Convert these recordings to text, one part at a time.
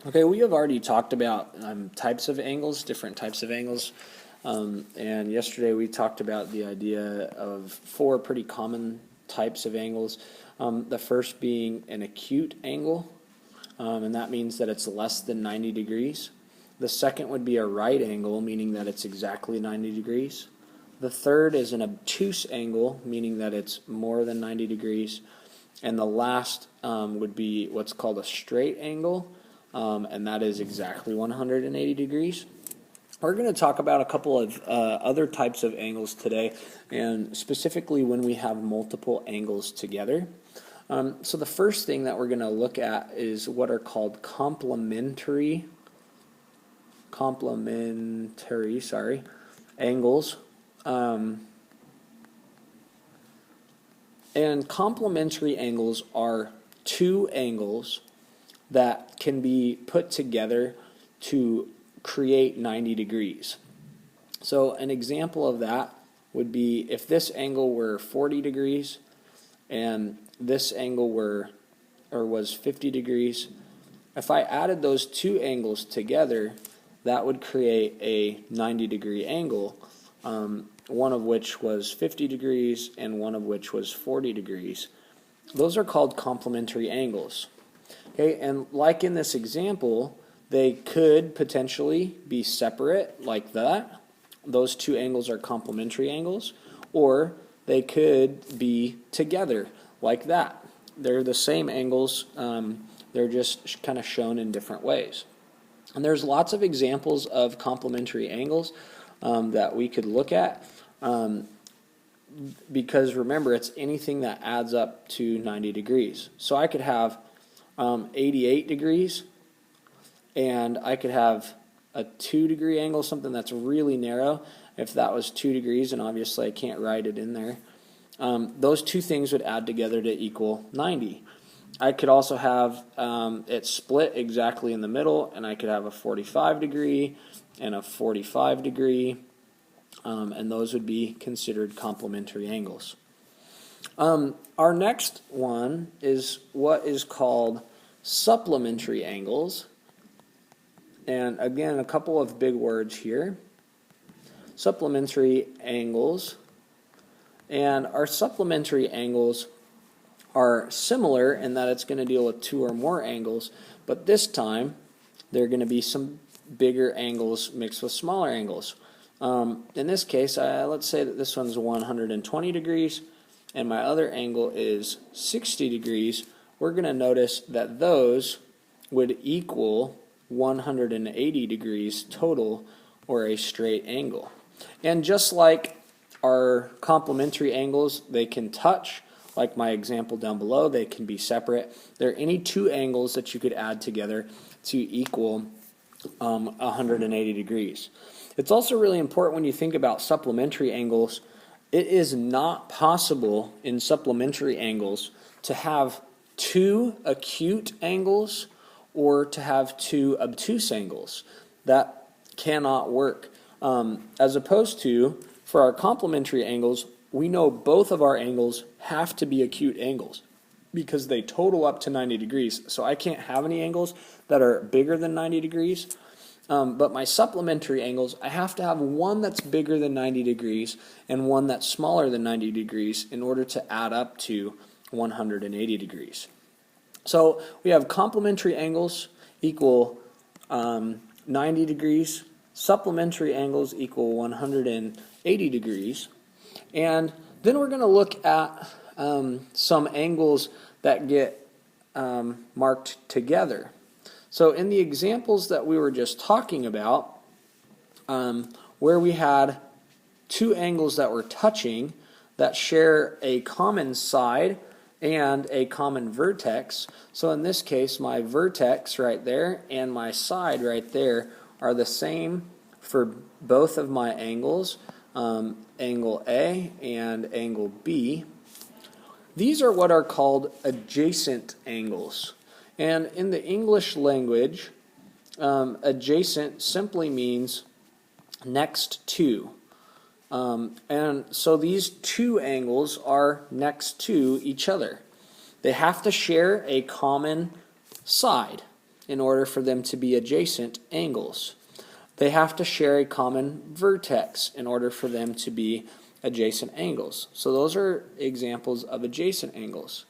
Okay, we have already talked about types of angles, different types of angles. And yesterday we talked about the idea of four pretty common types of angles. The first being an acute angle, and that means that it's less than 90 degrees. The second would be a right angle, meaning that it's exactly 90 degrees. The third is an obtuse angle, meaning that it's more than 90 degrees. And the last would be what's called a straight angle, and that is exactly 180 degrees. We're going to talk about a couple of other types of angles today, and specifically when we have multiple angles together. So the first thing that we're going to look at is what are called complementary angles. And complementary angles are two angles that can be put together to create 90 degrees. So an example of that would be if this angle were 40 degrees and this angle was 50 degrees. If I added those two angles together, that would create a 90 degree angle, one of which was 50 degrees and one of which was 40 degrees. Those are called complementary angles. Okay, and like in this example, they could potentially be separate like that. Those two angles are complementary angles, or they could be together like that. They're the same angles, they're just kind of shown in different ways. And there's lots of examples of complementary angles that we could look at, because remember, it's anything that adds up to 90 degrees. So I could have 88 degrees, and I could have a 2 degree angle, something that's really narrow. If that was 2 degrees, and obviously I can't write it in there, those two things would add together to equal 90. I could also have it split exactly in the middle, and I could have a 45 degree and a 45 degree, and those would be considered complementary angles. Our next one is what is called supplementary angles. And again, a couple of big words here. Supplementary angles. And our supplementary angles are similar in that it's going to deal with two or more angles, but this time they're going to be some bigger angles mixed with smaller angles. In this case, let's say that this one's 120 degrees and my other angle is 60 degrees. We're going to notice that those would equal 180 degrees total, or a straight angle. And just like our complementary angles, they can touch, like my example down below, they can be separate. There are any two angles that you could add together to equal 180 degrees. It's also really important when you think about supplementary angles. It is not possible in supplementary angles to have two acute angles or to have two obtuse angles. That cannot work. As opposed to, for our complementary angles, we know both of our angles have to be acute angles because they total up to 90 degrees. So I can't have any angles that are bigger than 90 degrees. But my supplementary angles, I have to have one that's bigger than 90 degrees and one that's smaller than 90 degrees in order to add up to 180 degrees. So we have complementary angles equal 90 degrees, supplementary angles equal 180 degrees, and then we're going to look at some angles that get marked together. So in the examples that we were just talking about, where we had two angles that were touching that share a common side and a common vertex. So in this case, my vertex right there and my side right there are the same for both of my angles, angle A and angle B. These are what are called adjacent angles. And in the English language, adjacent simply means next to. And so these two angles are next to each other. They have to share a common side. in order for them to be adjacent angles. They have to share a common vertex in order for them to be adjacent angles. So those are examples of adjacent angles.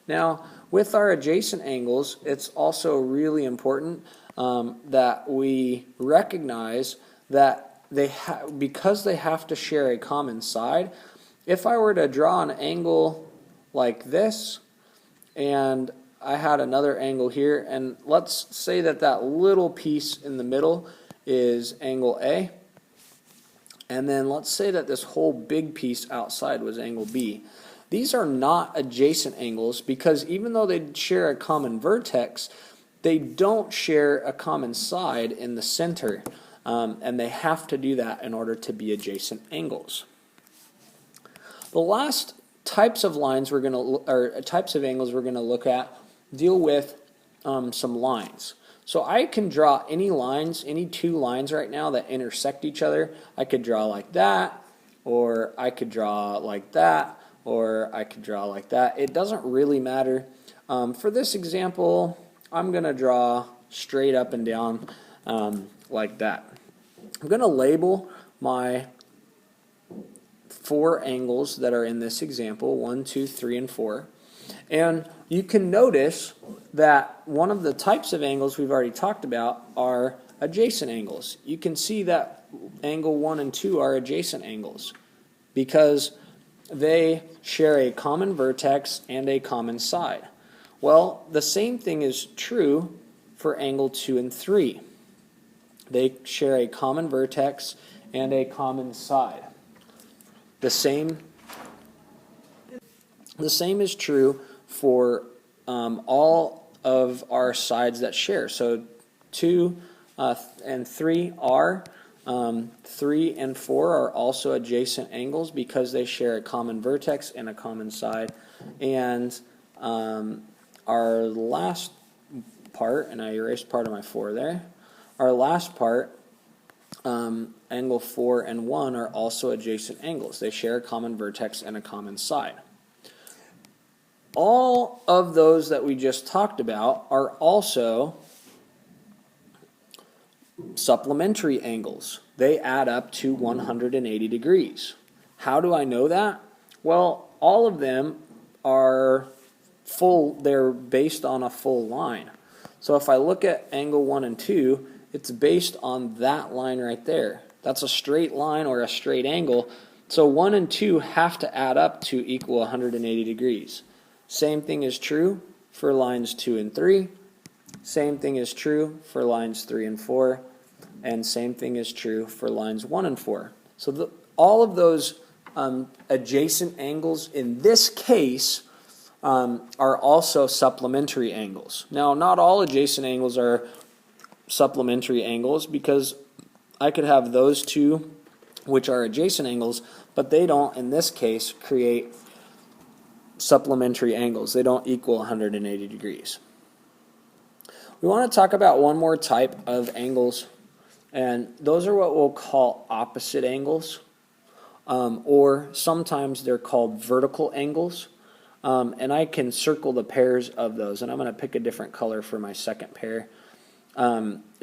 Now, with our adjacent angles, it's also really important that we recognize that because they have to share a common side, if I were to draw an angle like this, and I had another angle here, and let's say that that little piece in the middle is angle A, and then let's say that this whole big piece outside was angle B. These are not adjacent angles because even though they share a common vertex, they don't share a common side in the center, and they have to do that in order to be adjacent angles. The last types of lines we're going to, or types of angles we're going to look at deal with some lines. So I can draw any lines, any two lines right now that intersect each other. I could draw like that, or I could draw like that, or I could draw like that. It doesn't really matter. For this example, I'm going to draw straight up and down like that. I'm going to label my 4 angles that are in this example, 1, 2, 3, and 4. And you can notice that one of the types of angles we've already talked about are adjacent angles. You can see that angle 1 and 2 are adjacent angles because they share a common vertex and a common side. Well, the same thing is true for angle 2 and 3. They share a common vertex and a common side. The same is true for all of our sides that share. So 2 and 3 are. 3 and 4 are also adjacent angles because they share a common vertex and a common side. And our last part, and I erased part of my 4 there, our last part, angle 4 and 1 are also adjacent angles. They share a common vertex and a common side. All of those that we just talked about are also supplementary angles. They add up to 180 degrees. How do I know that? Well, all of them are full, they're based on a full line. So if I look at angle 1 and 2, it's based on that line right there. That's a straight line or a straight angle. So 1 and 2 have to add up to equal 180 degrees. Same thing is true for lines 2 and 3. Same thing is true for lines 3 and 4. And same thing is true for lines 1 and 4. So all of those adjacent angles in this case are also supplementary angles. Now, not all adjacent angles are supplementary angles because I could have those two which are adjacent angles, but they don't, in this case, create supplementary angles. They don't equal 180 degrees. We want to talk about one more type of angles, and those are what we'll call opposite angles, or sometimes they're called vertical angles. And I can circle the pairs of those, and I'm going to pick a different color for my second pair,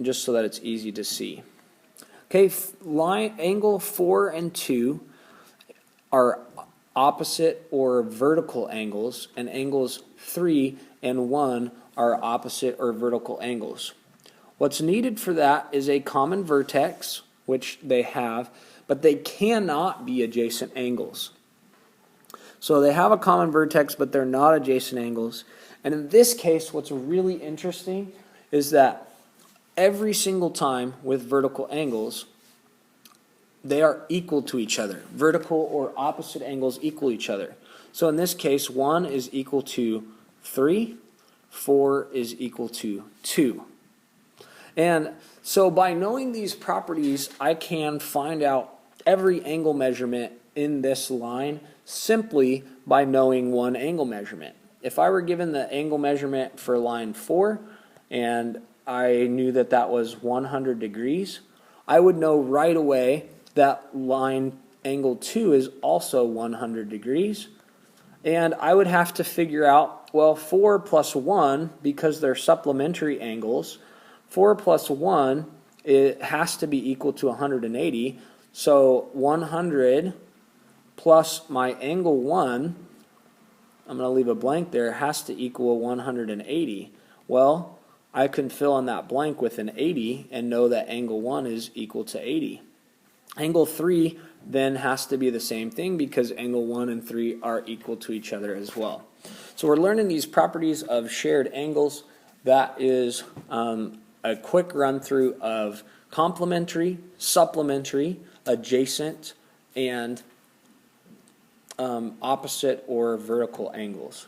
just so that it's easy to see. Okay, angle 4 and 2 are opposite or vertical angles, and angles 3 and 1 are opposite or vertical angles. What's needed for that is a common vertex, which they have, but they cannot be adjacent angles. So they have a common vertex, but they're not adjacent angles. And in this case, what's really interesting is that every single time with vertical angles, they are equal to each other. Vertical or opposite angles equal each other. So in this case, 1 is equal to 3, 4 is equal to 2. And so by knowing these properties, I can find out every angle measurement in this line simply by knowing one angle measurement. If I were given the angle measurement for line 4 and I knew that that was 100 degrees, I would know right away that line angle 2 is also 100 degrees, And I would have to figure out, well, 4 plus 1, because they're supplementary angles, 4 plus 1, it has to be equal to 180. So 100 plus my angle 1, I'm going to leave a blank there, has to equal 180. Well, I can fill in that blank with an 80 and know that angle 1 is equal to 80. Angle 3 then has to be the same thing because angle 1 and 3 are equal to each other as well. So we're learning these properties of shared angles. That is a quick run through of complementary, supplementary, adjacent, and opposite or vertical angles.